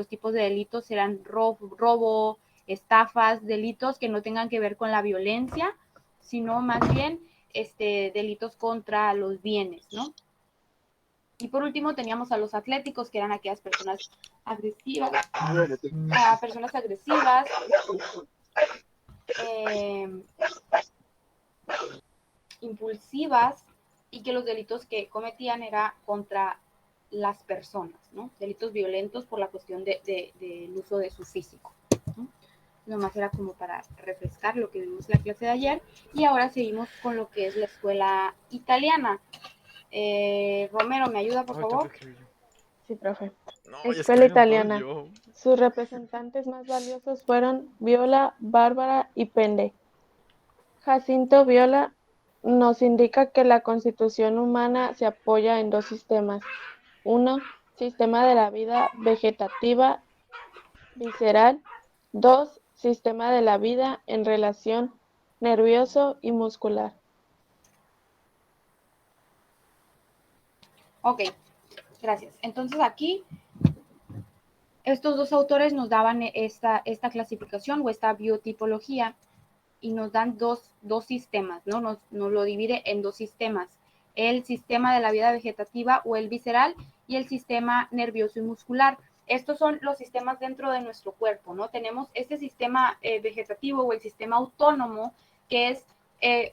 Los tipos de delitos serán robo, estafas, delitos que no tengan que ver con la violencia, sino más bien delitos contra los bienes, ¿no? Y por último teníamos a los atléticos, que eran aquellas personas agresivas, impulsivas, y que los delitos que cometían era contra las personas, ¿no? Delitos violentos por la cuestión del uso de su físico, ¿no? Nomás era como para refrescar lo que vimos en la clase de ayer, y ahora seguimos con lo que es la escuela italiana. Romero, ¿me ayuda, por favor? Sí, profe. No, Escuela italiana. Sus representantes más valiosos fueron Viola, Bárbara y Pende. Jacinto Viola nos indica que la constitución humana se apoya en dos sistemas. Uno, sistema de la vida vegetativa visceral. Dos, sistema de la vida en relación nervioso y muscular. Ok, gracias. Entonces aquí estos dos autores nos daban esta clasificación o esta biotipología y nos dan dos sistemas, ¿no? Nos lo divide en dos sistemas. El sistema de la vida vegetativa o el visceral y el sistema nervioso y muscular. Estos son los sistemas dentro de nuestro cuerpo, ¿no? Tenemos este sistema vegetativo o el sistema autónomo, que es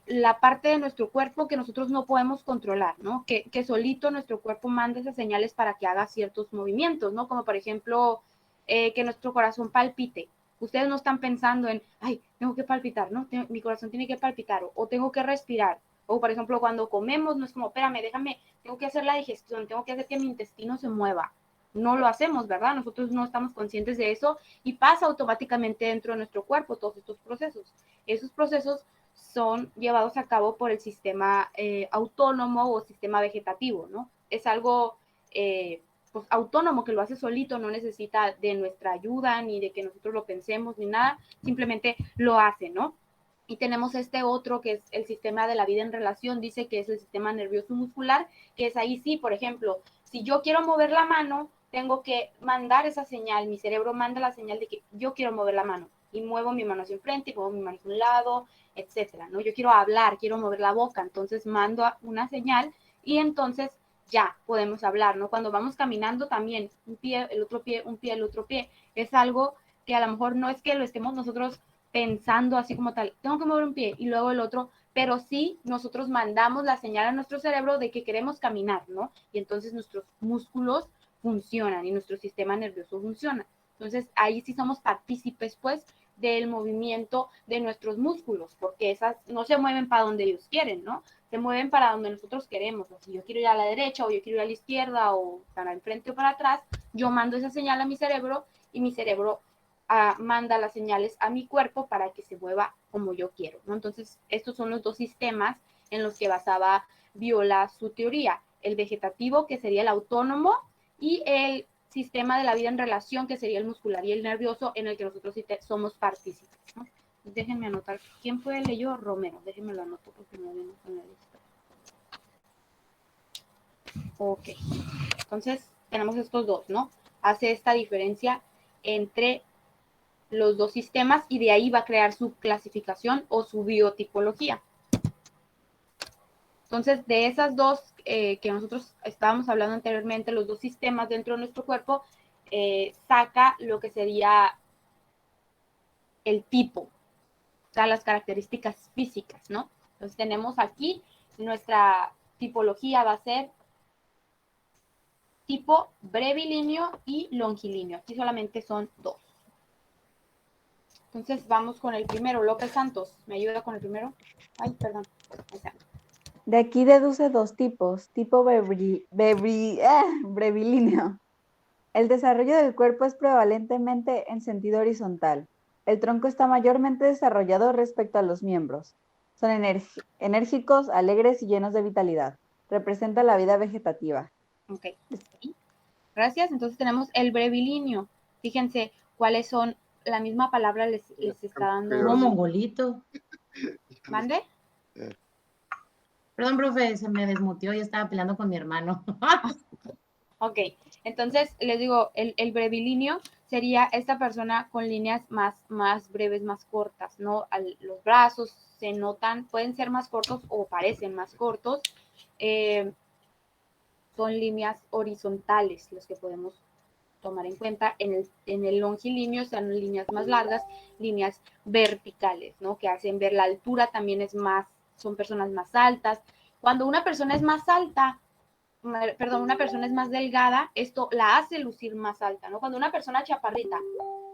la parte de nuestro cuerpo que nosotros no podemos controlar, ¿no? Que solito nuestro cuerpo manda esas señales para que haga ciertos movimientos, ¿no? Como por ejemplo, que nuestro corazón palpite. Ustedes no están pensando en, ay, tengo que palpitar, ¿no? Mi corazón tiene que palpitar o tengo que respirar. O, por ejemplo, cuando comemos, no es como, espérame, déjame, tengo que hacer la digestión, tengo que hacer que mi intestino se mueva. No lo hacemos, ¿verdad? Nosotros no estamos conscientes de eso y pasa automáticamente dentro de nuestro cuerpo todos estos procesos. Esos procesos son llevados a cabo por el sistema autónomo o sistema vegetativo, ¿no? Es algo pues, autónomo, que lo hace solito, no necesita de nuestra ayuda, ni de que nosotros lo pensemos, ni nada, simplemente lo hace, ¿no? Y tenemos este otro que es el sistema de la vida en relación, dice que es el sistema nervioso muscular, que es ahí sí, por ejemplo, si yo quiero mover la mano, tengo que mandar esa señal, mi cerebro manda la señal de que yo quiero mover la mano, y muevo mi mano hacia enfrente, y muevo mi mano hacia un lado, etcétera, ¿no? Yo quiero hablar, quiero mover la boca, entonces mando una señal, y entonces ya podemos hablar, ¿no? Cuando vamos caminando también, un pie, el otro pie, un pie, el otro pie, es algo que a lo mejor no es que lo estemos nosotros pensando así como tal, tengo que mover un pie y luego el otro, pero sí nosotros mandamos la señal a nuestro cerebro de que queremos caminar, ¿no? Y entonces nuestros músculos funcionan y nuestro sistema nervioso funciona. Entonces ahí sí somos partícipes, pues, del movimiento de nuestros músculos, porque esas no se mueven para donde ellos quieren, ¿no? Se mueven para donde nosotros queremos. O si yo quiero ir a la derecha o yo quiero ir a la izquierda o para enfrente o para atrás, yo mando esa señal a mi cerebro y mi cerebro manda las señales a mi cuerpo para que se mueva como yo quiero, ¿no? Entonces, estos son los dos sistemas en los que basaba Viola su teoría. El vegetativo, que sería el autónomo, y el sistema de la vida en relación, que sería el muscular y el nervioso, en el que nosotros somos partícipes, ¿no? Déjenme anotar. ¿Quién fue el leyó? Romero. Déjenme lo anoto porque no viene con la lista. Ok. Entonces, tenemos estos dos, ¿no? Hace esta diferencia entre los dos sistemas y de ahí va a crear su clasificación o su biotipología. Entonces, de esas dos que nosotros estábamos hablando anteriormente, los dos sistemas dentro de nuestro cuerpo, saca lo que sería el tipo, o sea, las características físicas, ¿no? Entonces, tenemos aquí nuestra tipología va a ser tipo brevilíneo y longilíneo. Aquí solamente son dos. Entonces vamos con el primero. López Santos, ¿me ayuda con el primero? Ay, perdón. Ahí está. De aquí deduce dos tipos. Tipo brevilíneo. El desarrollo del cuerpo es prevalentemente en sentido horizontal. El tronco está mayormente desarrollado respecto a los miembros. Son enérgicos, alegres y llenos de vitalidad. Representa la vida vegetativa. Ok. Gracias. Entonces tenemos el brevilíneo. Fíjense cuáles son, la misma palabra les está dando. Como mongolito. ¿Mande? Perdón, profe, se me desmuteó y estaba peleando con mi hermano. Ok. Entonces, les digo, el brevilíneo sería esta persona con líneas más breves, más cortas, ¿no? Los brazos se notan, pueden ser más cortos o parecen más cortos. Son líneas horizontales los que podemos tomar en cuenta. En el longilíneo están líneas más largas, líneas verticales, ¿no? Que hacen ver la altura, también son personas más altas. Cuando una persona es más alta, una persona es más delgada, esto la hace lucir más alta, ¿no? Cuando una persona chaparrita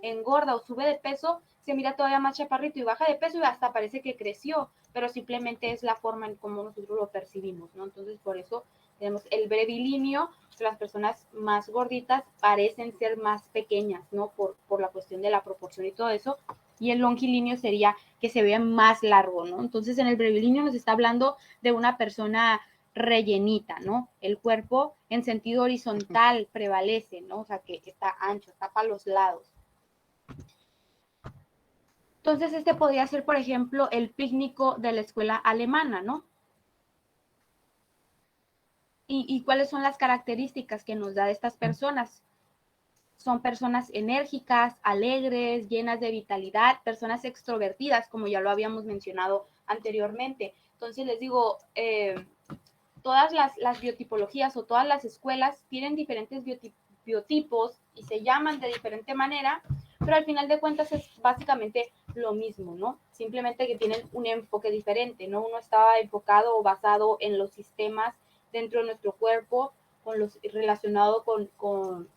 engorda o sube de peso, se mira todavía más chaparrito y baja de peso y hasta parece que creció, pero simplemente es la forma en cómo nosotros lo percibimos, ¿no? Entonces, por eso tenemos el brevilíneo, las personas más gorditas parecen ser más pequeñas, ¿no? Por la cuestión de la proporción y todo eso. Y el longilíneo sería que se vea más largo, ¿no? Entonces, en el brevilíneo nos está hablando de una persona rellenita, ¿no? El cuerpo en sentido horizontal prevalece, ¿no? O sea, que está ancho, está para los lados. Entonces, este podría ser, por ejemplo, el pícnico de la escuela alemana, ¿no? ¿Y cuáles son las características que nos da de estas personas? Son personas enérgicas, alegres, llenas de vitalidad, personas extrovertidas, como ya lo habíamos mencionado anteriormente. Entonces, les digo, todas las biotipologías o todas las escuelas tienen diferentes biotipos y se llaman de diferente manera, pero al final de cuentas es básicamente lo mismo, ¿no? Simplemente que tienen un enfoque diferente, ¿no? Uno está enfocado o basado en los sistemas dentro de nuestro cuerpo, relacionado con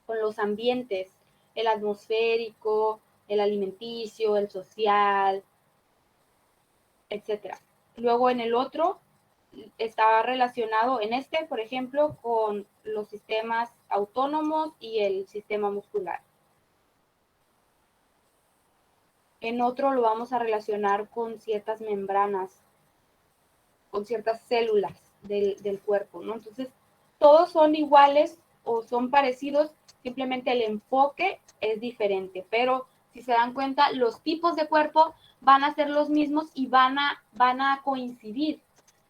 los ambientes, el atmosférico, el alimenticio, el social, etcétera. Luego en el otro está relacionado en este, por ejemplo, con los sistemas autónomos y el sistema muscular. En otro lo vamos a relacionar con ciertas membranas, con ciertas células del cuerpo, ¿no? Entonces, todos son iguales o son parecidos, simplemente el enfoque es diferente, pero si se dan cuenta, los tipos de cuerpo van a ser los mismos y van a coincidir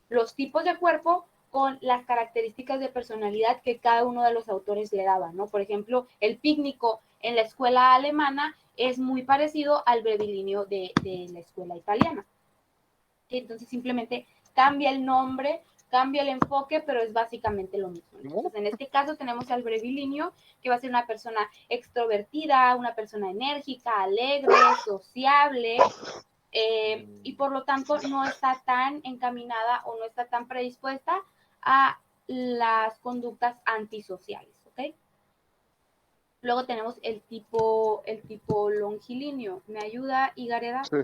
los tipos de cuerpo con las características de personalidad que cada uno de los autores le daban, ¿no? Por ejemplo, el pícnico en la escuela alemana es muy parecido al brevilíneo de la escuela italiana. Entonces simplemente cambia el nombre, cambia el enfoque, pero es básicamente lo mismo. Entonces, en este caso tenemos al brevilíneo, que va a ser una persona extrovertida, una persona enérgica, alegre, sociable, y por lo tanto no está tan encaminada o no está tan predispuesta a las conductas antisociales, ¿ok? Luego tenemos el tipo longilíneo. ¿Me ayuda, Igareda? Sí.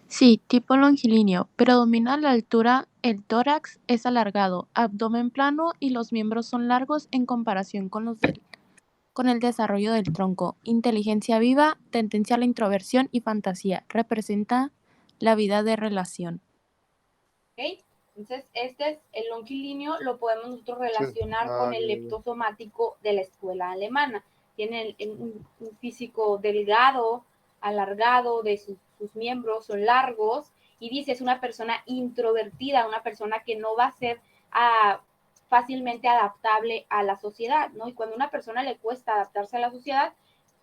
Sí, tipo longilíneo. Predomina la altura, el tórax es alargado, abdomen plano y los miembros son largos en comparación con el desarrollo del tronco. Inteligencia viva, tendencia a la introversión y fantasía. Representa la vida de relación. ¿Ok? Entonces, este es el longilíneo, lo podemos nosotros relacionar con el leptosomático de la escuela alemana. Tiene un físico delgado, alargado, de sus miembros son largos, y dice, es una persona introvertida, una persona que no va a ser fácilmente adaptable a la sociedad, ¿no? Y cuando a una persona le cuesta adaptarse a la sociedad,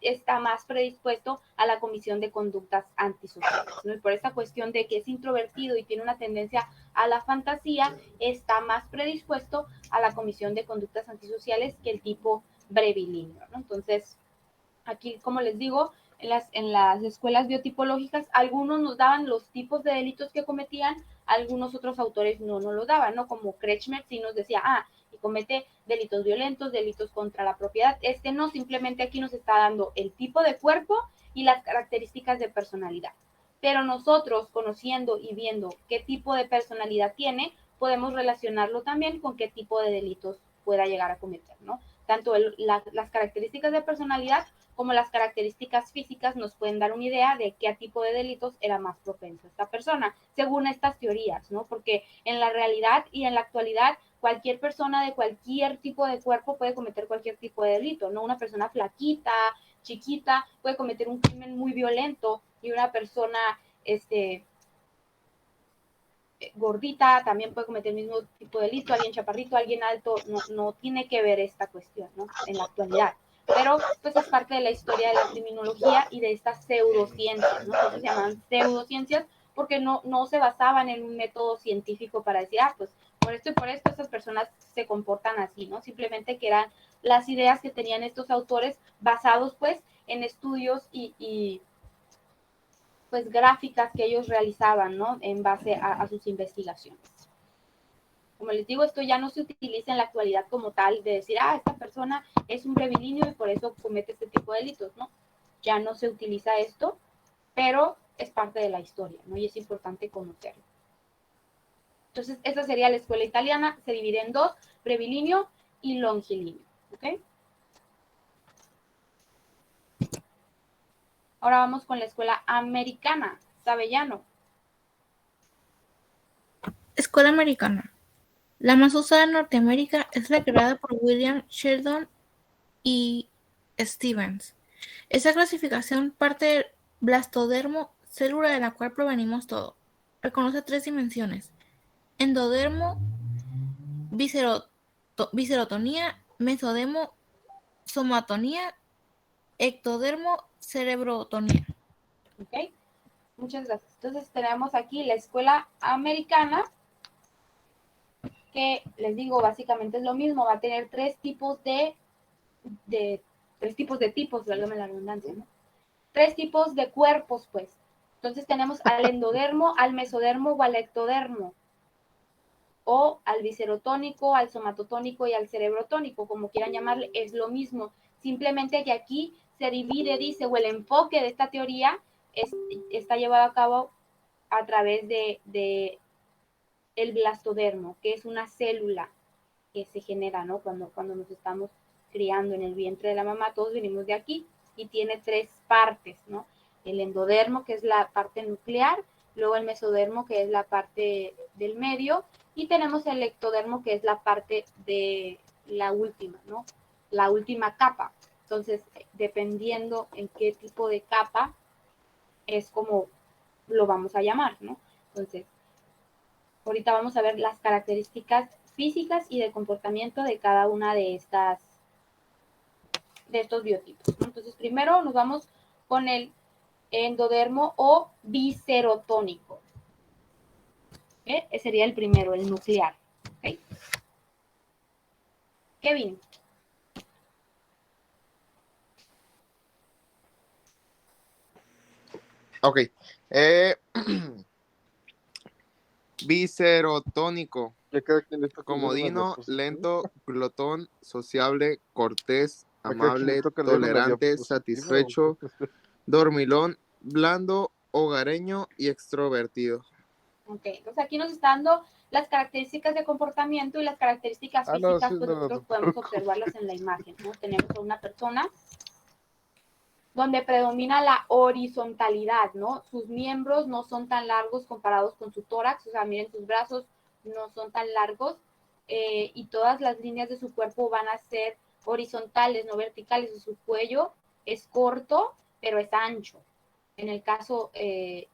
está más predispuesto a la comisión de conductas antisociales, ¿no? Y por esta cuestión de que es introvertido y tiene una tendencia a la fantasía, está más predispuesto a la comisión de conductas antisociales que el tipo brevilíneo, ¿no? Entonces, aquí, como les digo, en las escuelas biotipológicas, algunos nos daban los tipos de delitos que cometían, algunos otros autores no nos lo daban, ¿no? Como Kretschmer sí nos decía, y comete delitos violentos, delitos contra la propiedad. Este no, simplemente aquí nos está dando el tipo de cuerpo y las características de personalidad. Pero nosotros, conociendo y viendo qué tipo de personalidad tiene, podemos relacionarlo también con qué tipo de delitos pueda llegar a cometer, ¿no? Tanto las características de personalidad como las características físicas nos pueden dar una idea de qué tipo de delitos era más propenso esta persona, según estas teorías, ¿no? Porque en la realidad y en la actualidad, cualquier persona de cualquier tipo de cuerpo puede cometer cualquier tipo de delito, ¿no? Una persona flaquita, chiquita, puede cometer un crimen muy violento, y una persona, gordita también puede cometer el mismo tipo de delito, alguien chaparrito, alguien alto, no tiene que ver esta cuestión, ¿no? En la actualidad. Pero pues es parte de la historia de la criminología y de estas pseudociencias, ¿no? Entonces se llaman pseudociencias porque no se basaban en un método científico para decir, pues por esto y por esto estas personas se comportan así, ¿no? Simplemente que eran las ideas que tenían estos autores basados pues en estudios y pues gráficas que ellos realizaban, ¿no? En base a sus investigaciones. Como les digo, esto ya no se utiliza en la actualidad como tal de decir, esta persona es un brevilinio y por eso comete este tipo de delitos, ¿no? Ya no se utiliza esto, pero es parte de la historia, ¿no? Y es importante conocerlo. Entonces, esa sería la escuela italiana, se divide en dos, brevilinio y longilinio, ¿ok? Ahora vamos con la escuela americana, Sabellano. Escuela americana. La más usada en Norteamérica es la creada por William Sheldon y Stevens. Esa clasificación parte del blastodermo, célula de la cual provenimos todo. Reconoce 3 dimensiones: endodermo, viscerotonía, mesodermo, somatonía, ectodermo, cerebrotonía. ¿Ok? Muchas gracias. Entonces tenemos aquí la escuela americana, que les digo, básicamente es lo mismo, va a tener tres tipos de tipos, válgame la redundancia, ¿no? 3 tipos de cuerpos, pues. Entonces tenemos al endodermo, al mesodermo o al ectodermo, o al viscerotónico, al somatotónico y al cerebrotónico, como quieran llamarle, es lo mismo. Simplemente que aquí se divide, dice, o el enfoque de esta teoría está llevado a cabo a través de el blastodermo, que es una célula que se genera, ¿no? Cuando nos estamos criando en el vientre de la mamá, todos venimos de aquí y tiene 3 partes, ¿no? El endodermo, que es la parte nuclear, luego el mesodermo, que es la parte del medio, y tenemos el ectodermo, que es la parte de la última, ¿no? La última capa. Entonces, dependiendo en qué tipo de capa, es como lo vamos a llamar, ¿no? Entonces, ahorita vamos a ver las características físicas y de comportamiento de cada una de estos biotipos, ¿no? Entonces, primero nos vamos con el endodermo o viscerotónico. Ese sería el primero, el nuclear. ¿Okay? Kevin. Ok. Viscerotónico. Comodino, lento, glotón, sociable, cortés, amable, tolerante, satisfecho, dormilón, blando, hogareño y extrovertido. Ok, entonces aquí nos está dando las características de comportamiento y las características físicas, pues nosotros podemos observarlas en la imagen, ¿no? Tenemos a una persona donde predomina la horizontalidad, ¿no? Sus miembros no son tan largos comparados con su tórax, o sea, miren, sus brazos no son tan largos y todas las líneas de su cuerpo van a ser horizontales, no verticales. Su cuello es corto, pero es ancho. En el caso de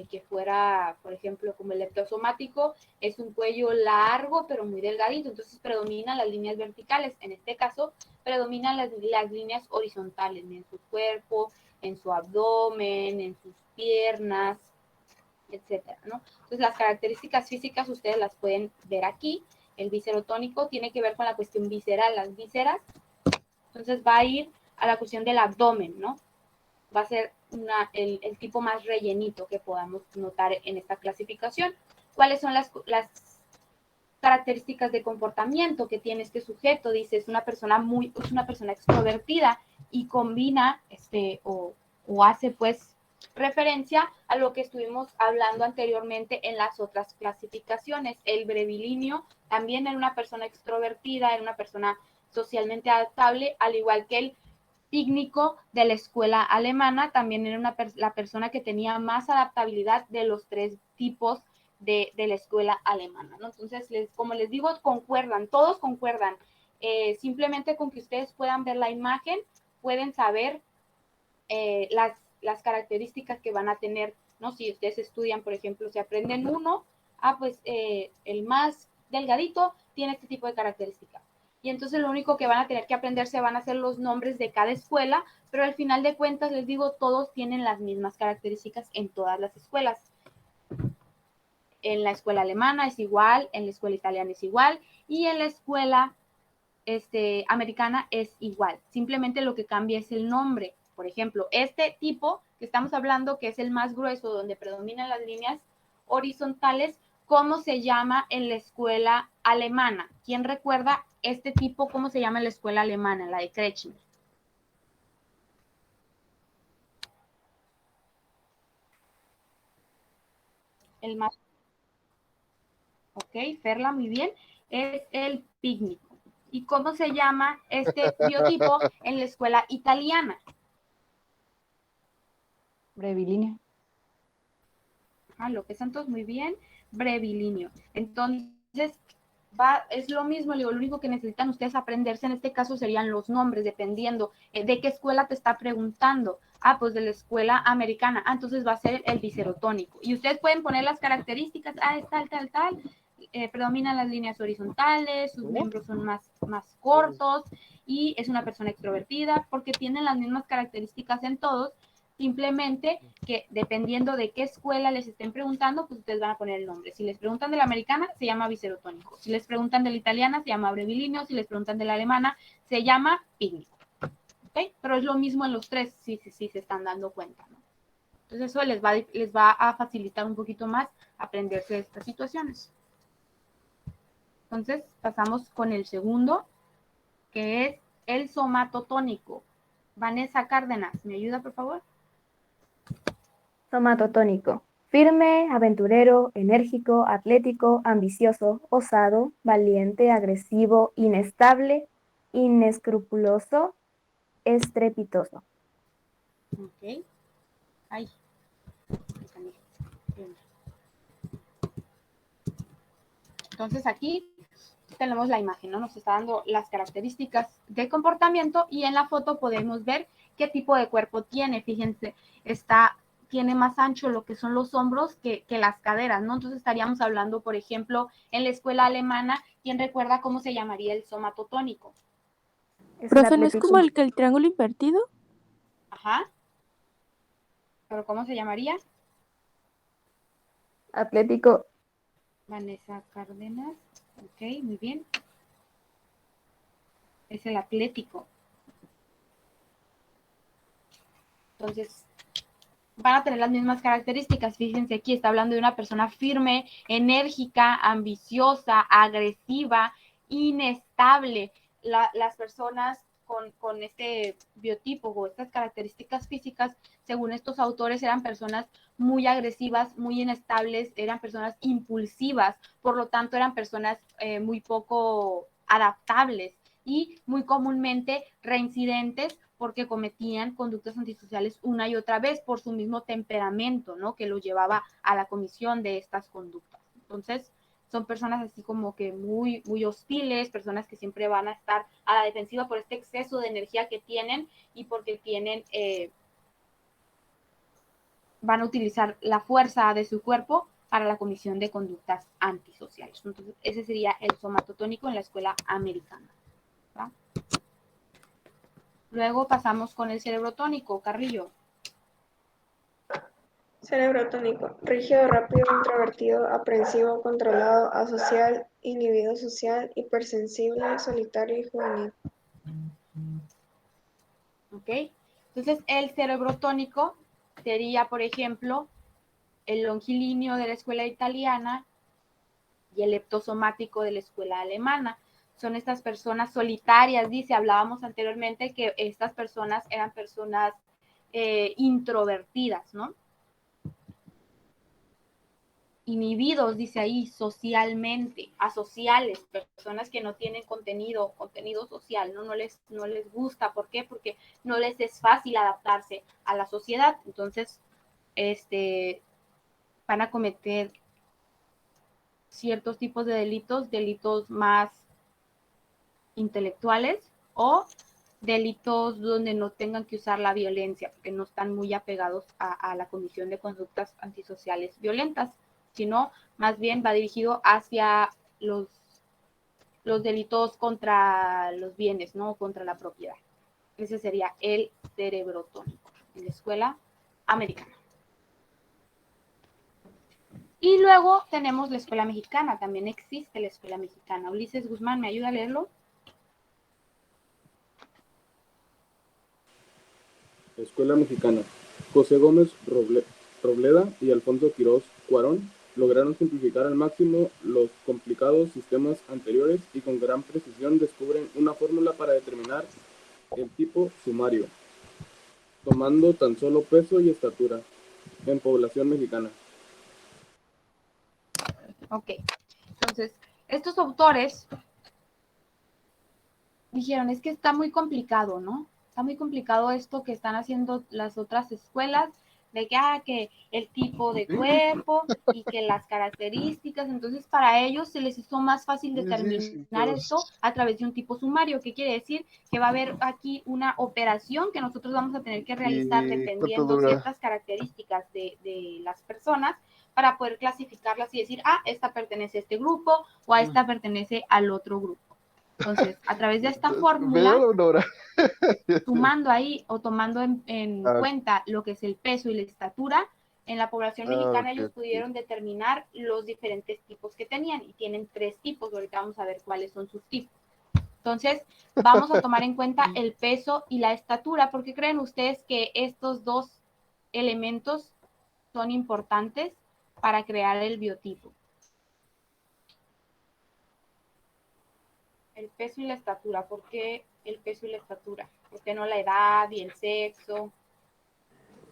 que fuera, por ejemplo, como el leptosomático, es un cuello largo, pero muy delgadito, entonces predominan las líneas verticales. En este caso, predominan las líneas horizontales en su cuerpo, en su abdomen, en sus piernas, etcétera, ¿no? Entonces, las características físicas ustedes las pueden ver aquí. El viscerotónico tiene que ver con la cuestión visceral, las vísceras. Entonces, va a ir a la cuestión del abdomen, ¿no? Va a ser el tipo más rellenito que podamos notar en esta clasificación. ¿Cuáles son las características de comportamiento que tiene este sujeto? Dice, es una persona extrovertida y combina o hace pues referencia a lo que estuvimos hablando anteriormente en las otras clasificaciones. El brevilinio también era una persona extrovertida, era una persona socialmente adaptable, al igual que el pícnico de la escuela alemana, también era la persona que tenía más adaptabilidad de los 3 tipos de la escuela alemana, ¿no? Entonces, como les digo, concuerdan, todos concuerdan. Simplemente con que ustedes puedan ver la imagen, pueden saber las características que van a tener, ¿no? Si ustedes estudian, por ejemplo, si aprenden uno, pues el más delgadito tiene este tipo de características. Y entonces lo único que van a tener que aprenderse van a ser los nombres de cada escuela, pero al final de cuentas, les digo, todos tienen las mismas características en todas las escuelas. En la escuela alemana es igual, en la escuela italiana es igual, y en la escuela americana es igual. Simplemente lo que cambia es el nombre. Por ejemplo, este tipo que estamos hablando, que es el más grueso, donde predominan las líneas horizontales, ¿cómo se llama en la escuela alemana? ¿Quién recuerda este tipo, cómo se llama en la escuela alemana, la de Kretschmer? El más... Ok, Ferla, muy bien. Es el pícnico. ¿Y cómo se llama este biotipo en la escuela italiana? Brevilíneo. López Santos, muy bien. Brevilíneo. Entonces, es lo mismo, lo único que necesitan ustedes aprenderse en este caso serían los nombres, dependiendo de qué escuela te está preguntando. Pues de la escuela americana. Entonces va a ser el biserotónico. Y ustedes pueden poner las características, es tal. Predominan las líneas horizontales, sus miembros son más cortos y es una persona extrovertida porque tienen las mismas características en todos. Simplemente que dependiendo de qué escuela les estén preguntando, pues ustedes van a poner el nombre. Si les preguntan de la americana, se llama biserotónico. Si les preguntan de la italiana, se llama brevilíneo. Si les preguntan de la alemana, se llama pícnico. ¿Okay? Pero es lo mismo en los tres, si se están dando cuenta, ¿no? Entonces eso les va a facilitar un poquito más aprenderse estas situaciones. Entonces pasamos con el segundo, que es el somatotónico. Vanessa Cárdenas, ¿me ayuda, por favor? Somatotónico. Firme, aventurero, enérgico, atlético, ambicioso, osado, valiente, agresivo, inestable, inescrupuloso, estrepitoso. Ok. Entonces aquí tenemos la imagen, ¿no? Nos está dando las características de comportamiento y en la foto podemos ver qué tipo de cuerpo tiene. Fíjense, tiene más ancho lo que son los hombros que las caderas, ¿no? Entonces estaríamos hablando, por ejemplo, en la escuela alemana, ¿quién recuerda cómo se llamaría el somatotónico? Profe, ¿no es como el triángulo invertido? Ajá. ¿Pero cómo se llamaría? Atlético. Vanessa Cárdenas. Ok, muy bien. Es el atlético. Entonces, van a tener las mismas características. Fíjense aquí, está hablando de una persona firme, enérgica, ambiciosa, agresiva, inestable. Las personas con este biotipo o estas características físicas, según estos autores, eran personas muy agresivas, muy inestables, eran personas impulsivas, por lo tanto eran personas muy poco adaptables y muy comúnmente reincidentes porque cometían conductas antisociales una y otra vez por su mismo temperamento, ¿no? Que lo llevaba a la comisión de estas conductas. Entonces, son personas así como que muy, muy hostiles, personas que siempre van a estar a la defensiva por este exceso de energía que tienen y porque van a utilizar la fuerza de su cuerpo para la comisión de conductas antisociales. Entonces, ese sería el somatotónico en la escuela americana. ¿Va? Luego pasamos con el cerebrotónico, Carrillo. Cerebrotónico. Rígido, rápido, introvertido, aprensivo, controlado, asocial, inhibido social, hipersensible, solitario y juvenil. ¿Ok? Entonces, el cerebrotónico sería, por ejemplo, el longilíneo de la escuela italiana y el leptosomático de la escuela alemana. Son estas personas solitarias, hablábamos anteriormente que estas personas eran personas introvertidas, ¿no? Inhibidos, dice ahí, socialmente, asociales, personas que no tienen contenido social, ¿no? No les gusta. ¿Por qué? Porque no les es fácil adaptarse a la sociedad. Entonces, van a cometer ciertos tipos de delitos más intelectuales o delitos donde no tengan que usar la violencia, porque no están muy apegados a la comisión de conductas antisociales violentas, sino más bien va dirigido hacia los delitos contra los bienes, ¿no? Contra la propiedad. Ese sería el cerebro tónico en la escuela americana. Y luego tenemos la escuela mexicana, también existe la escuela mexicana. Ulises Guzmán, ¿me ayuda a leerlo? Escuela Mexicana. José Gómez Robleda y Alfonso Quirós Cuarón lograron simplificar al máximo los complicados sistemas anteriores y con gran precisión descubren una fórmula para determinar el tipo sumario, tomando tan solo peso y estatura en población mexicana. Ok, entonces, estos autores dijeron, es que está muy complicado, ¿no? Está muy complicado esto que están haciendo las otras escuelas, de que el tipo de cuerpo y que las características, entonces para ellos se les hizo más fácil determinar esto a través de un tipo sumario. ¿Qué quiere decir? Que va a haber aquí una operación que nosotros vamos a tener que realizar dependiendo ciertas características de las personas para poder clasificarlas y decir, esta pertenece a este grupo o a esta pertenece al otro grupo. Entonces, a través de esta fórmula, sumando ahí o tomando en cuenta lo que es el peso y la estatura, en la población mexicana ellos pudieron determinar los diferentes tipos que tenían y tienen 3 tipos. Ahorita vamos a ver cuáles son sus tipos. Entonces, vamos a tomar en cuenta el peso y la estatura. ¿Por qué creen ustedes que estos 2 elementos son importantes para crear el biotipo? El peso y la estatura. ¿Por qué el peso y la estatura? ¿Por qué no la edad y el sexo?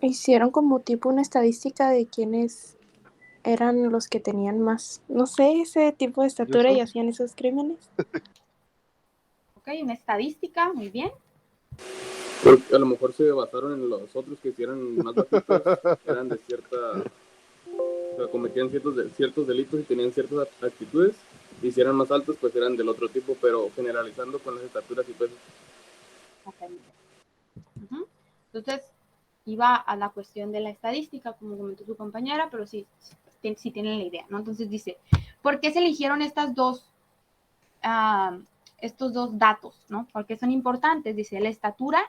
Hicieron como tipo una estadística de quiénes eran los que tenían más, no sé, ese tipo de estatura y hacían esos crímenes. Ok, una estadística, muy bien. Porque a lo mejor se basaron en los otros que hicieran más bajitos, eran de cierta, o sea, cometían ciertos delitos y tenían ciertas actitudes, y si eran más altos, pues eran del otro tipo, pero generalizando con las estaturas y pesos. Okay. Entonces, iba a la cuestión de la estadística, como comentó su compañera, pero sí tienen la idea, ¿no? Entonces dice, ¿por qué se eligieron estos dos datos, ¿no? Porque son importantes. Dice, la estatura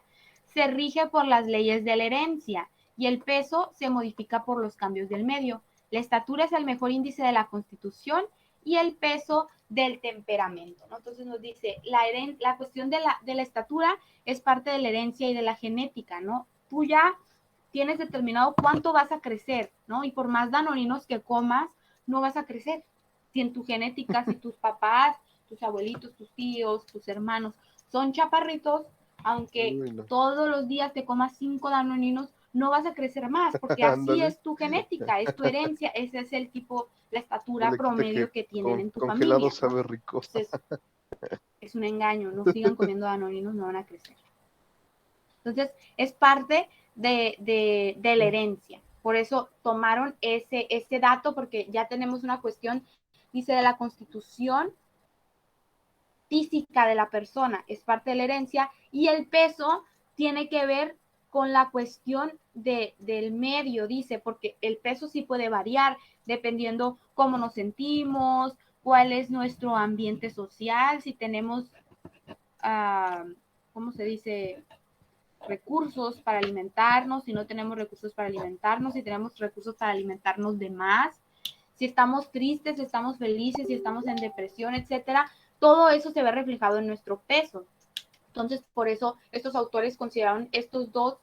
se rige por las leyes de la herencia y el peso se modifica por los cambios del medio. La estatura es el mejor índice de la constitución y el peso del temperamento, ¿no? Entonces nos dice, la cuestión de la estatura es parte de la herencia y de la genética, ¿no? Tú ya tienes determinado cuánto vas a crecer, ¿no? Y por más danoninos que comas, no vas a crecer. Si en tu genética, si tus papás, tus abuelitos, tus tíos, tus hermanos son chaparritos, aunque todos los días te comas 5 danoninos, no vas a crecer más, porque así es tu genética, es tu herencia, ese es el tipo, la estatura promedio que tienen en tu familia. Congelado sabe rico. Entonces, es un engaño, no sigan comiendo danoninos, no van a crecer. Entonces, es parte de la herencia. Por eso tomaron ese dato, porque ya tenemos una cuestión, dice, de la constitución física de la persona, es parte de la herencia, y el peso tiene que ver con la cuestión del medio, dice, porque el peso sí puede variar dependiendo cómo nos sentimos, cuál es nuestro ambiente social, si tenemos, ¿cómo se dice?, recursos para alimentarnos, si no tenemos recursos para alimentarnos, si tenemos recursos para alimentarnos de más, si estamos tristes, si estamos felices, si estamos en depresión, etcétera. Todo eso se ve reflejado en nuestro peso. Entonces, por eso estos autores consideraron estos 2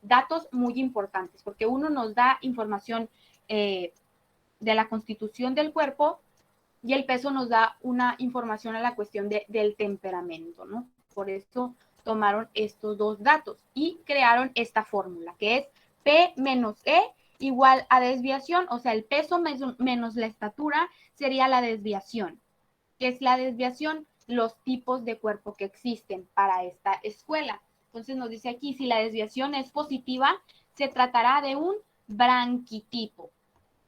datos muy importantes, porque uno nos da información de la constitución del cuerpo y el peso nos da una información a la cuestión del temperamento, ¿no? Por eso tomaron estos 2 datos y crearon esta fórmula, que es P menos E igual a desviación, o sea, el peso menos la estatura sería la desviación. ¿Qué es la desviación? Los tipos de cuerpo que existen para esta escuela. Entonces nos dice aquí, si la desviación es positiva, se tratará de un branquitipo.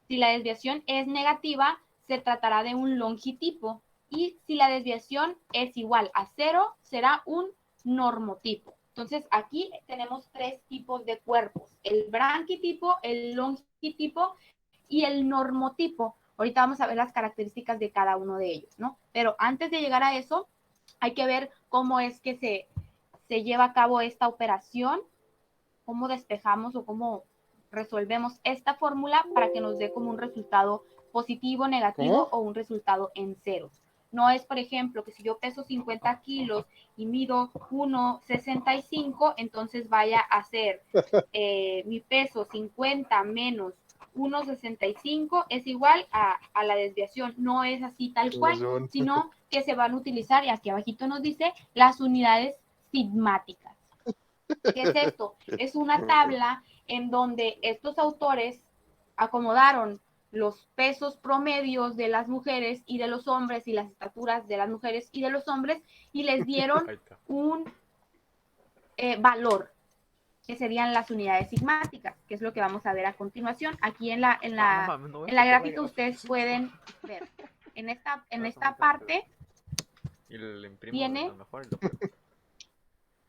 Si la desviación es negativa, se tratará de un longitipo. Y si la desviación es igual a 0, será un normotipo. Entonces aquí tenemos 3 tipos de cuerpos, el branquitipo, el longitipo y el normotipo. Ahorita vamos a ver las características de cada uno de ellos, ¿no? Pero antes de llegar a eso, hay que ver cómo es que se lleva a cabo esta operación, cómo despejamos o cómo resolvemos esta fórmula para que nos dé como un resultado positivo, negativo o un resultado en ceros. No es, por ejemplo, que si yo peso 50 kilos y mido 1,65, entonces vaya a ser mi peso 50 menos 1,65 es igual a la desviación. No es así tal cual, sino que se van a utilizar, y aquí abajito nos dice, las unidades sigmáticas. ¿Qué es esto? Es una tabla en donde estos autores acomodaron los pesos promedios de las mujeres y de los hombres y las estaturas de las mujeres y de los hombres y les dieron un valor, que serían las unidades sigmáticas, que es lo que vamos a ver a continuación. Aquí en la gráfica ustedes pueden ver, en esta parte viene...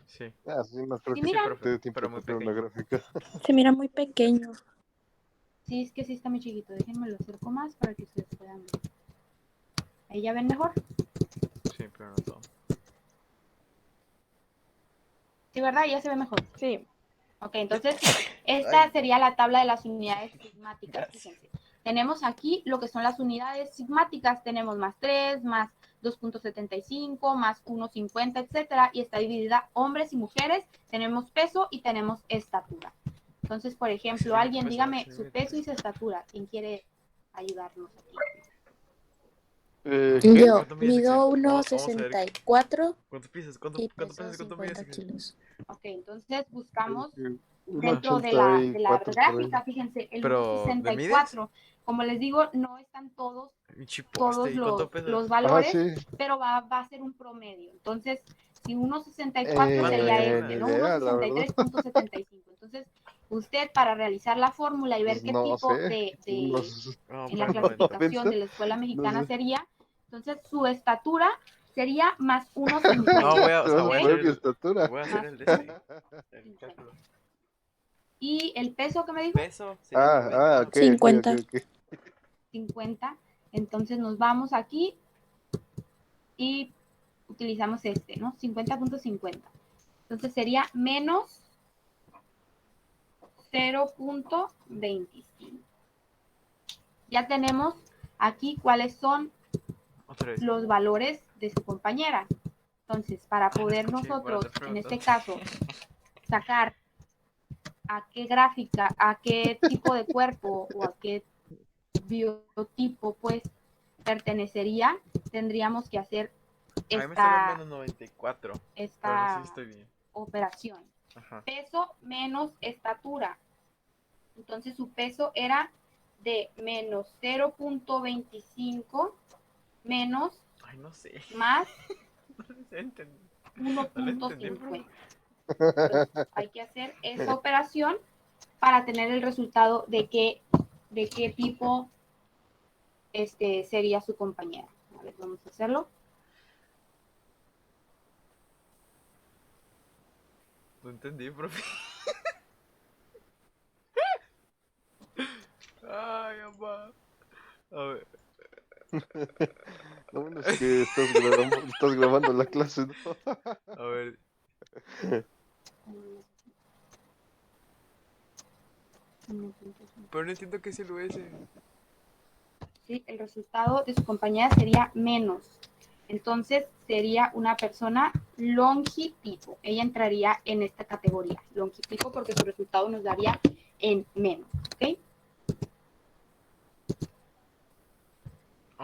Sí. Sí, no creo Sí, que mira. pero muy pequeño. Una gráfica. Se mira muy pequeño. Sí, es que sí está muy chiquito. Déjenme lo acerco más para que ustedes puedan ver. ¿Ahí ya ven mejor? Sí, pero no todo. Sí, ¿verdad? Ya se ve mejor. Sí. Ok, entonces esta sería la tabla de las unidades sigmáticas. Fíjense. Tenemos aquí lo que son las unidades sigmáticas. Tenemos más 3, más 2.75, más 1.50, etcétera. Y está dividida hombres y mujeres. Tenemos peso y tenemos estatura. Entonces, por ejemplo, alguien dígame su peso y su estatura. ¿Quién quiere ayudarnos aquí? Yo mido 1,64 ¿Cuánto pesas? y peso 50 kilos. Ok, entonces buscamos dentro de la gráfica, fíjense, el 1,64. Como les digo, no están todos los valores, pero va a ser un promedio. Entonces, si 1,64 sería este, ¿no? 1,63.75. Entonces, usted para realizar la fórmula y ver qué tipo en la clasificación de la escuela mexicana sería, entonces su estatura sería más 1,50. No, voy a hacer el de este. El cálculo. ¿Y el peso que me dijo? Peso. Ok, 50. 50. Entonces nos vamos aquí y utilizamos este, ¿no? 50.50. Entonces sería menos 0.25. Ya tenemos aquí cuáles son los valores de su compañera. Entonces, para poder nosotros, en este caso, sacar a qué gráfica, a qué tipo de cuerpo o a qué biotipo, pues, pertenecería, tendríamos que hacer esta operación. Ajá. Peso menos estatura. Entonces, su peso era de menos 0.25 menos más 1.50. Hay que hacer esa operación para tener el resultado de qué tipo sería su compañera. A ver, vamos a hacerlo. No entendí, profe. Ay, papá. A ver. Lo bueno es que estás grabando la clase, ¿no? A ver. Pero no entiendo qué es el US. Sí, el resultado de su compañera sería menos. Entonces sería una persona longitipo. Ella entraría en esta categoría, longitipo, porque su resultado nos daría en menos. ¿Ok?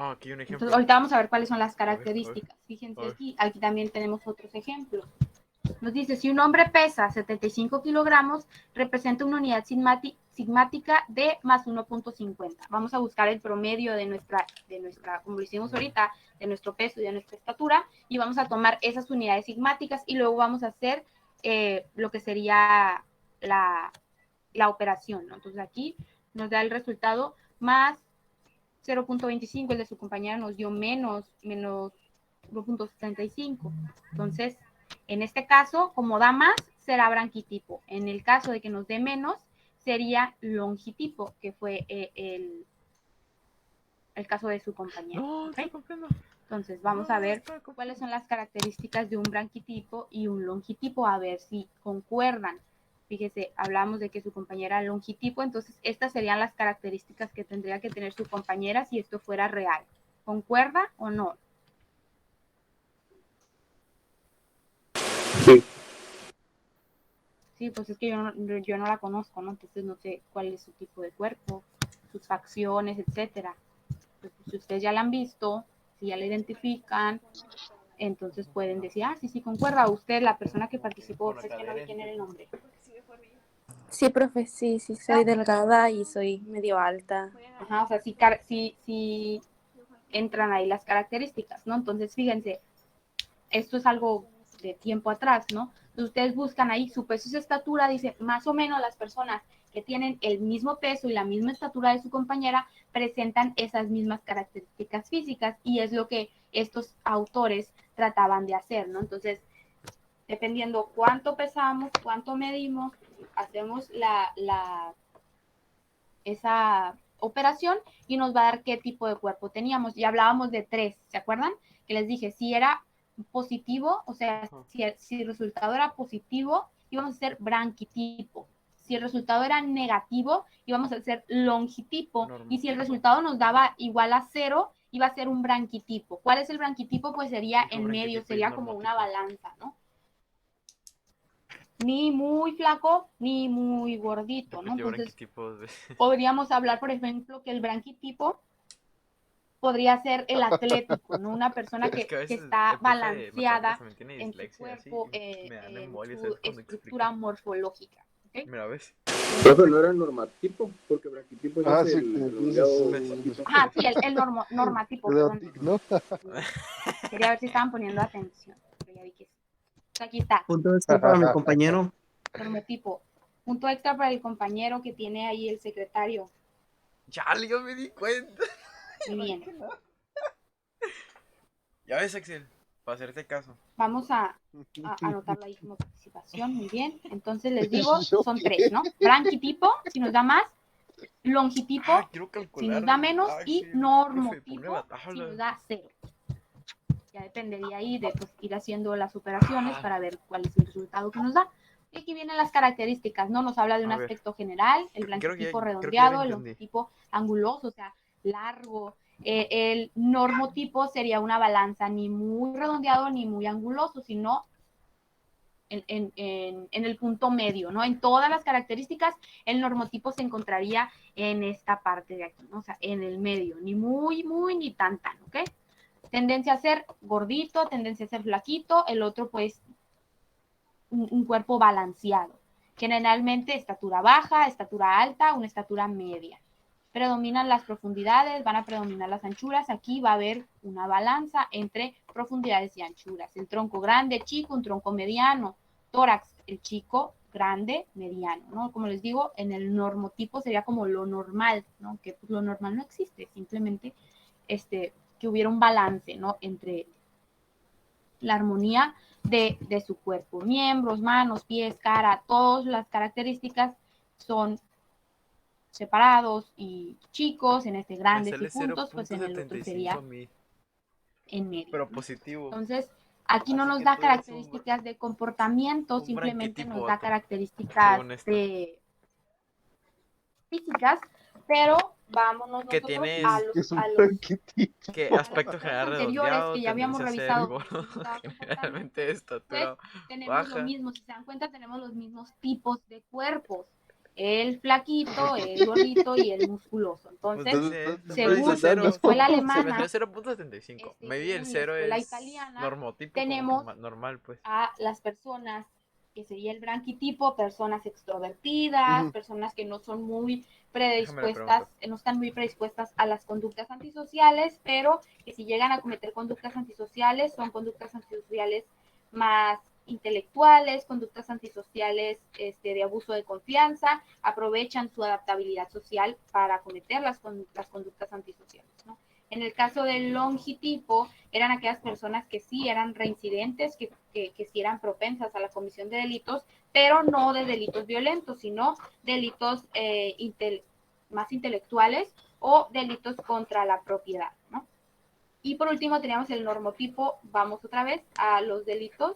Aquí un ejemplo. Entonces, ahorita vamos a ver cuáles son las características. Fíjense aquí también tenemos otros ejemplos. Nos dice, si un hombre pesa 75 kilogramos, representa una unidad sigmática de más 1.50. Vamos a buscar el promedio de nuestra, como lo hicimos ahorita, de nuestro peso y de nuestra estatura, y vamos a tomar esas unidades sigmáticas y luego vamos a hacer lo que sería la operación, ¿no? Entonces aquí nos da el resultado más 0.25, el de su compañera nos dio menos 1.75. Entonces, en este caso, como da más, será branquitipo. En el caso de que nos dé menos, sería longitipo, que fue el caso de su compañero. No, ¿Okay? comprendo. Entonces, vamos a ver cuáles son las características de un branquitipo y un longitipo, a ver si concuerdan. Fíjese, hablamos de que su compañera era longitipo, entonces estas serían las características que tendría que tener su compañera si esto fuera real. ¿Concuerda o no? Sí. Sí, pues es que yo no la conozco, ¿no? Entonces no sé cuál es su tipo de cuerpo, sus facciones, etcétera. Pues, si ustedes ya la han visto, si ya la identifican, entonces pueden decir, ah, sí, concuerda. Usted, la persona que participó, es que no vi quién era el nombre. Sí, profe, sí, soy delgada y soy medio alta. Ajá, o sea, sí entran ahí las características, ¿no? Entonces, fíjense, esto es algo de tiempo atrás, ¿no? Entonces, ustedes buscan ahí su peso y su estatura, dice, más o menos las personas que tienen el mismo peso y la misma estatura de su compañera presentan esas mismas características físicas y es lo que estos autores trataban de hacer, ¿no? Entonces, dependiendo cuánto pesamos, cuánto medimos, hacemos esa operación y nos va a dar qué tipo de cuerpo teníamos. Y hablábamos de 3, ¿se acuerdan? Que les dije, si era positivo, o sea, si el resultado era positivo, íbamos a hacer branquitipo. Si el resultado era negativo, íbamos a hacer longitipo. Y si el resultado nos daba igual a 0, iba a ser un branquitipo. ¿Cuál es el branquitipo? Pues sería en medio, sería como una balanza, ¿no? Ni muy flaco, ni muy gordito, ¿no? Entonces, podríamos hablar, por ejemplo, que el branquitipo podría ser el atlético, ¿no? Una persona que está balanceada en su cuerpo, en su estructura morfológica. ¿Okay? Mira, ¿ves? Profe, no era el normatipo, porque branquitipo es el redondeado. Ajá, sí, el normatipo. ¿No? Quería ver si estaban poniendo atención. Pero ya vi que sí. Aquí está. Punto extra para mi compañero. Normotipo. Punto extra para el compañero que tiene ahí el secretario. Chale, yo me di cuenta. Muy bien. Ya ves, Axel, para hacerte caso. Vamos a anotarlo ahí como participación. Muy bien. Entonces les digo, son 3, ¿no? Branquitipo, si nos da más. Longitipo, si nos da menos. Y normotipo, si nos da 0. Ya dependería ahí de pues, ir haciendo las operaciones para ver cuál es el resultado que nos da. Y aquí vienen las características, ¿no? Nos habla de un aspecto general, el branquitipo redondeado, el longitipo anguloso, o sea, largo. El normotipo sería una balanza ni muy redondeado ni muy anguloso, sino en el punto medio, ¿no? En todas las características, el normotipo se encontraría en esta parte de aquí, ¿no? O sea, en el medio, ni muy, ni tan, ¿ok? Tendencia a ser gordito, tendencia a ser flaquito, el otro pues un cuerpo balanceado. Generalmente estatura baja, estatura alta, una estatura media. Predominan las profundidades, van a predominar las anchuras. Aquí va a haber una balanza entre profundidades y anchuras. El tronco grande, chico, un tronco mediano. Tórax, el chico, grande, mediano, ¿no? Como les digo, en el normotipo sería como lo normal, ¿no? Que pues, lo normal no existe, simplemente que hubiera un balance, ¿no? Entre la armonía de su cuerpo. Miembros, manos, pies, cara, todas las características son separados y chicos, en este grandes y juntos, pues en el otro sería en medio. Pero positivo. Entonces, aquí no nos da características de comportamiento, simplemente nos da características de físicas, pero vámonos que nosotros tienes a los que aspecto general anteriores que ya habíamos revisado. Generalmente estatura tenemos baja. lo mismo, si se dan cuenta, tenemos los mismos tipos de cuerpos. El flaquito, el gordito y el musculoso. Entonces, según la escuela alemana, 0.75. Maybe el 0 es normotipo, tenemos normal, pues. A las personas que sería el branquitipo, personas extrovertidas, personas que no son muy predispuestas, no están muy predispuestas a las conductas antisociales, pero que si llegan a cometer conductas antisociales, son conductas antisociales más intelectuales, conductas antisociales de abuso de confianza, aprovechan su adaptabilidad social para cometer las conductas antisociales, ¿no? En el caso del longitipo, eran aquellas personas que sí eran reincidentes, que sí eran propensas a la comisión de delitos, pero no de delitos violentos, sino delitos más intelectuales o delitos contra la propiedad, ¿no? Y por último teníamos el normotipo, vamos otra vez a los delitos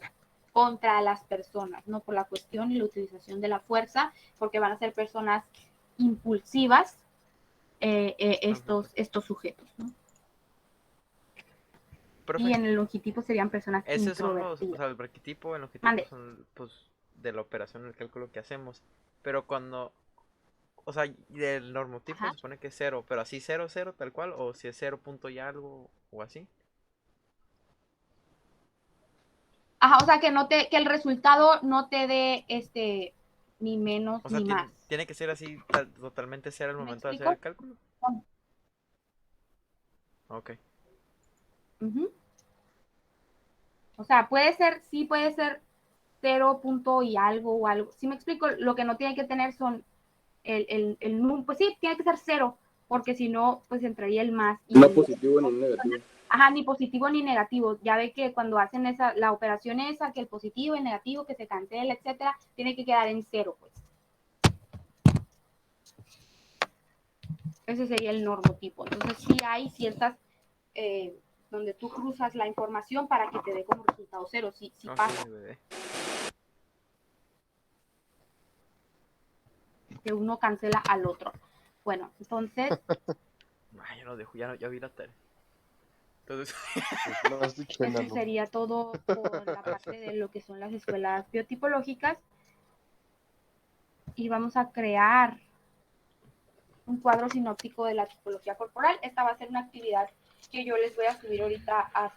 contra las personas, ¿no? Por la cuestión y la utilización de la fuerza, porque van a ser personas impulsivas estos sujetos, ¿no? Profe, y en el longitipo serían personas esos son introvertidas. o sea, el braquitipo, el longitipo son, pues, de la operación, el cálculo que hacemos. Pero cuando, o sea, del normotipo se supone que es 0, pero así 0, 0, tal cual, o si es 0 punto y algo, o así. Ajá, o sea, que el resultado no te dé ni menos o sea, ni más. Tiene que ser así totalmente 0 al momento de hacer el cálculo. Ok. O sea, puede ser 0 punto y algo o algo. Si me explico, lo que no tiene que tener son pues sí, tiene que ser 0, porque si no, pues entraría el más. No positivo ni negativo. Ajá, ni positivo ni negativo. Ya ve que cuando hacen la operación esa, que el positivo y el negativo, que se cancela, etcétera, tiene que quedar en 0, pues. Ese sería el normotipo. Entonces sí hay ciertas donde tú cruzas la información para que te dé como resultado 0, sí pasa. Que uno cancela al otro. Bueno, entonces Yo no dejo, ya vi la tarea. Entonces eso sería todo por la parte de lo que son las escuelas biotipológicas. Y vamos a crear un cuadro sinóptico de la tipología corporal. Esta va a ser una actividad que yo les voy a subir ahorita a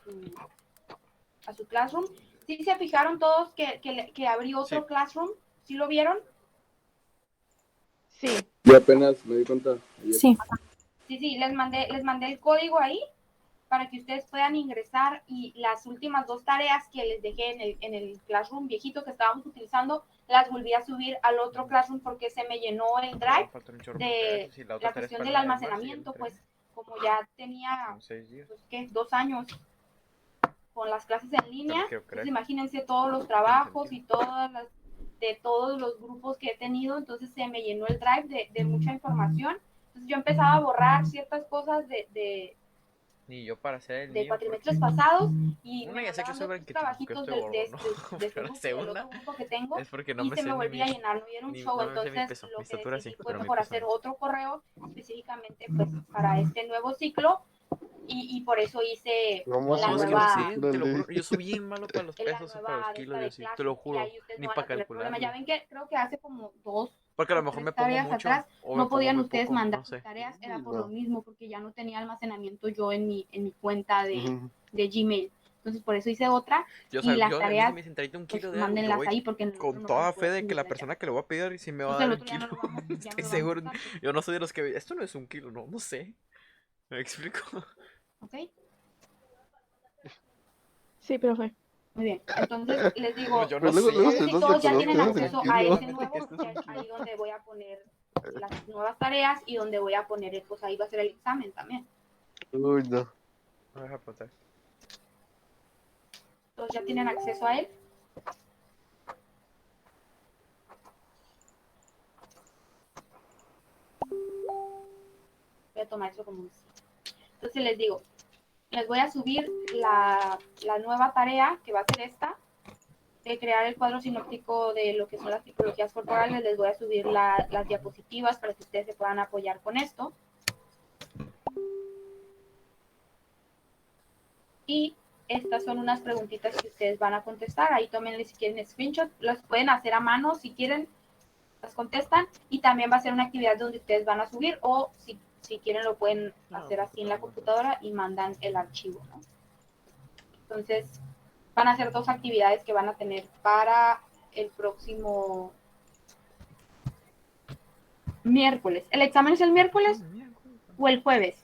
su Classroom. ¿Sí se fijaron todos que abrí otro Classroom? ¿Sí lo vieron? Sí. Yo apenas me di cuenta. Sí. Sí, les mandé el código ahí para que ustedes puedan ingresar, y las últimas 2 tareas que les dejé en el Classroom viejito que estábamos utilizando, las volví a subir al otro Classroom porque se me llenó el drive de la cuestión del almacenamiento, pues como ya tenía, pues, ¿qué? 2 años con las clases en línea, entonces imagínense todos los trabajos y de todos los grupos que he tenido, entonces se me llenó el drive de mucha información. Entonces yo empezaba a borrar ciertas cosas ni yo para hacer el de cuatrimestres pasados, y una ya sé que soy los trabajitos de este otro grupo que tengo, es porque no y me se sé me volvía a llenar, no era un show. Entonces lo que decidí fue mejor hacer otro correo específicamente pues para este nuevo ciclo, y por eso hice la nueva, te lo juro, yo soy bien malo para los pesos o para los kilos, yo sí, te lo juro, ni para calcular. Ya ven que creo que hace como 2 porque a lo mejor me pongo mucho atrás, o no podían ustedes poco, mandar no sé. tareas, era por lo mismo, porque ya no tenía almacenamiento yo en mi cuenta de Gmail. Entonces por eso hice otra, y las tareas me dicen, un kilo pues, de mándenlas ahí, porque con toda fe de que la persona que le voy a pedir y si me va a dar el kilo. Estoy seguro, yo no soy de los que esto no es un kilo, no sé. ¿Me explico? ¿Ok? Sí, profe. Muy bien, entonces les digo, yo no sé. si todos ya tienen acceso a ese nuevo, que es ahí donde voy a poner las nuevas tareas y donde voy a poner, pues ahí va a ser el examen también. Uy, no. Voy a apuntar. Todos ya tienen acceso a él. Voy a tomar eso como un sí. Entonces les digo, les voy a subir la nueva tarea, que va a ser esta, de crear el cuadro sinóptico de lo que son las tipologías corporales. Les voy a subir las diapositivas para que ustedes se puedan apoyar con esto. Y estas son unas preguntitas que ustedes van a contestar. Ahí tómenle si quieren screenshot. Las pueden hacer a mano si quieren, las contestan. Y también va a ser una actividad donde ustedes van a subir, o si quieren lo pueden hacer así en la computadora y mandan el archivo, ¿no? Entonces van a ser 2 actividades que van a tener para el próximo miércoles. ¿El examen es el miércoles o el jueves?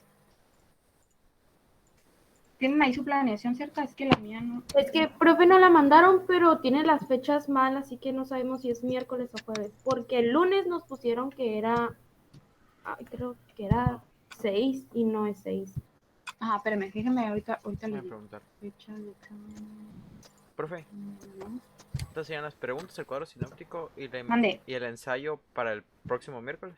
¿Tienen ahí su planeación cerca? Es que la mía no. Es que, profe, no la mandaron, pero tiene las fechas mal, así que no sabemos si es miércoles o jueves. Porque el lunes nos pusieron que era, creo que era 6 y no es 6. Ajá, espérame, fíjenme, ahorita voy les a digo. preguntar. Fecha de examen. Profe, estas serían las preguntas, el cuadro sinóptico y el ensayo para el próximo miércoles.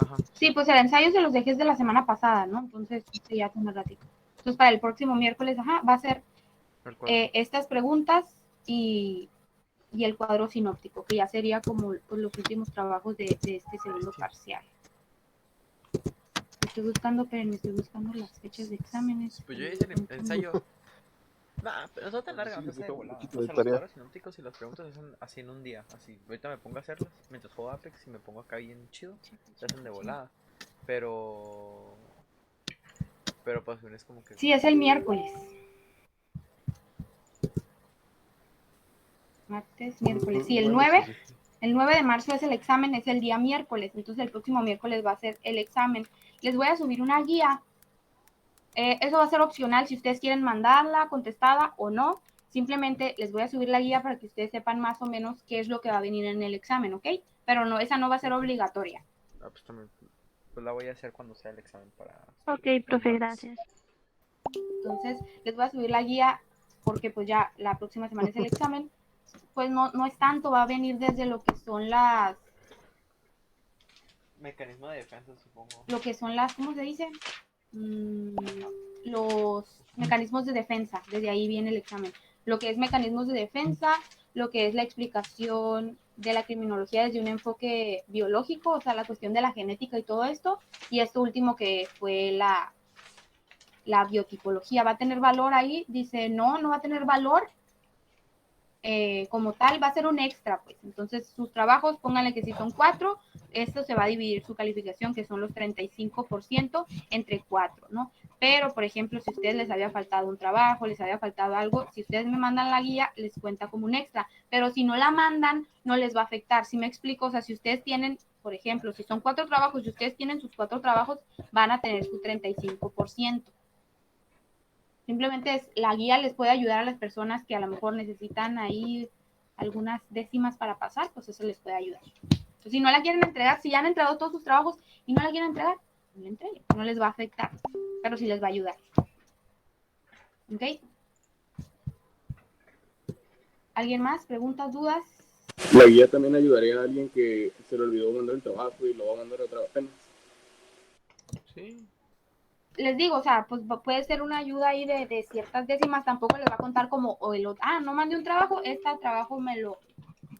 Ajá. Sí, pues el ensayo se los dejé de la semana pasada, ¿no? Entonces, sí, ya tiene un ratito. Entonces, para el próximo miércoles, va a ser estas preguntas y el cuadro sinóptico, que ya sería como pues, los últimos trabajos de este segundo parcial. Estoy buscando las fechas de exámenes. Pues yo hice el ensayo. Nah, pero no tan larga, o sea, los cuadros sinópticos y las preguntas se hacen así en un día, así. Ahorita me pongo a hacerlas mientras juego Apex y me pongo acá bien chido, se hacen de volada. Pero pues es como que... Sí, es el miércoles. Martes, miércoles. Sí, el 9 de marzo es el examen, es el día miércoles. Entonces el próximo miércoles va a ser el examen. Les voy a subir una guía. Eso va a ser opcional si ustedes quieren mandarla contestada o no. Simplemente les voy a subir la guía para que ustedes sepan más o menos qué es lo que va a venir en el examen, ¿ok? Pero no, esa no va a ser obligatoria. Pues también, pues la voy a hacer cuando sea el examen para... Ok, profe, gracias. Entonces, les voy a subir la guía porque pues ya la próxima semana es el examen. Pues no es tanto, va a venir desde lo que son las... Mecanismo de defensa, supongo. Lo que son las, ¿cómo se dice? Los mecanismos de defensa, desde ahí viene el examen. Lo que es mecanismos de defensa, lo que es la explicación de la criminología desde un enfoque biológico, o sea, la cuestión de la genética y todo esto, y esto último que fue la biotipología. ¿Va a tener valor ahí? Dice, no va a tener valor como tal, va a ser un extra, pues. Entonces, sus trabajos, pónganle que si son 4, esto se va a dividir su calificación, que son los 35% entre 4, ¿no? Pero, por ejemplo, si a ustedes les había faltado un trabajo, les había faltado algo, si ustedes me mandan la guía, les cuenta como un extra. Pero si no la mandan, no les va a afectar. ¿Sí me explico? O sea, si ustedes tienen, por ejemplo, si son 4 trabajos y ustedes tienen sus 4 trabajos, van a tener su 35%. Simplemente la guía les puede ayudar a las personas que a lo mejor necesitan ahí algunas décimas para pasar, pues eso les puede ayudar. Entonces, si no la quieren entregar, si ya han entregado todos sus trabajos y no la quieren entregar, no la entreguen, no les va a afectar, pero sí les va a ayudar. ¿Ok? ¿Alguien más? ¿Preguntas, dudas? La guía también ayudaría a alguien que se le olvidó mandar el trabajo y lo va a mandar otra vez apenas. Sí. Les digo, o sea, pues puede ser una ayuda ahí de ciertas décimas, tampoco les va a contar como, no mandé un trabajo, este trabajo me lo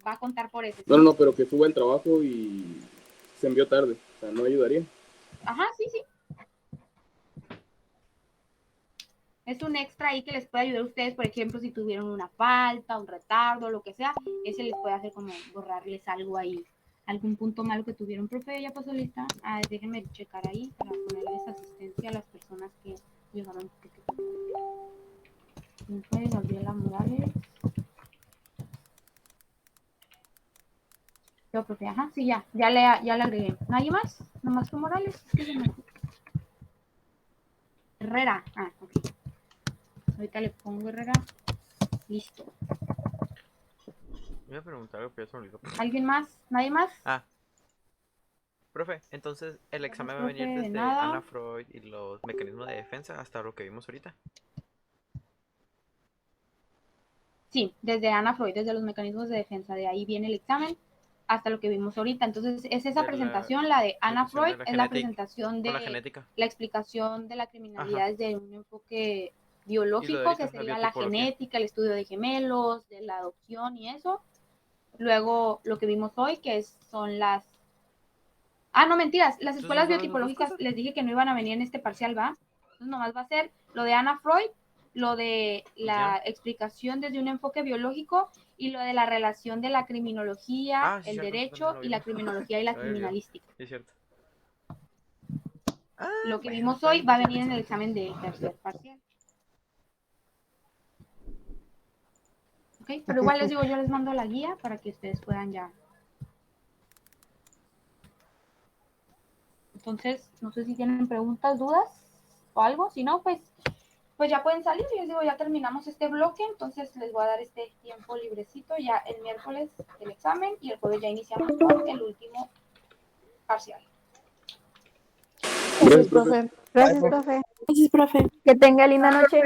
va a contar por eso. No, pero que suba el trabajo y se envió tarde, o sea, no ayudaría. Ajá, sí. Es un extra ahí que les puede ayudar a ustedes, por ejemplo, si tuvieron una falta, un retardo, lo que sea, ese les puede hacer como borrarles algo ahí. Algún punto malo que tuvieron, profe, ya pasó lista. Déjenme checar ahí para ponerles asistencia a las personas que llegaron. Gabriela Morales. Yo, profe, ajá, sí, ya le agregué. ¿Nadie más? ¿Nomás tú, Morales? Herrera. Ok. Ahorita le pongo Herrera. Listo. Voy a preguntar algo que ya se me olvidó. ¿Alguien más? ¿Nadie más? Profe, entonces el examen va a venir desde Anna Freud y los mecanismos de defensa hasta lo que vimos ahorita. Sí, desde Anna Freud, desde los mecanismos de defensa, de ahí viene el examen hasta lo que vimos ahorita. Entonces, es esa presentación, la de Anna Freud, es la presentación de la explicación de la criminalidad desde un enfoque biológico, que sería la genética, el estudio de gemelos, de la adopción y eso. Luego, lo que vimos hoy, que son las... no, mentiras, las escuelas biotipológicas, les dije que no iban a venir en este parcial, ¿va? Entonces, nomás va a ser lo de Anna Freud, lo de la explicación desde un enfoque biológico y lo de la relación de la criminología, el derecho y la criminología y la criminalística. Es cierto. Lo que vimos hoy va a venir en el examen del tercer parcial. Ok, pero igual les digo, yo les mando la guía para que ustedes puedan ya. Entonces, no sé si tienen preguntas, dudas o algo. Si no, pues ya pueden salir. Y les digo, ya terminamos este bloque. Entonces, les voy a dar este tiempo librecito. Ya el miércoles el examen y el jueves ya iniciamos con el último parcial. Gracias, profe. Gracias, profe. Gracias, profe. Que tenga linda noche.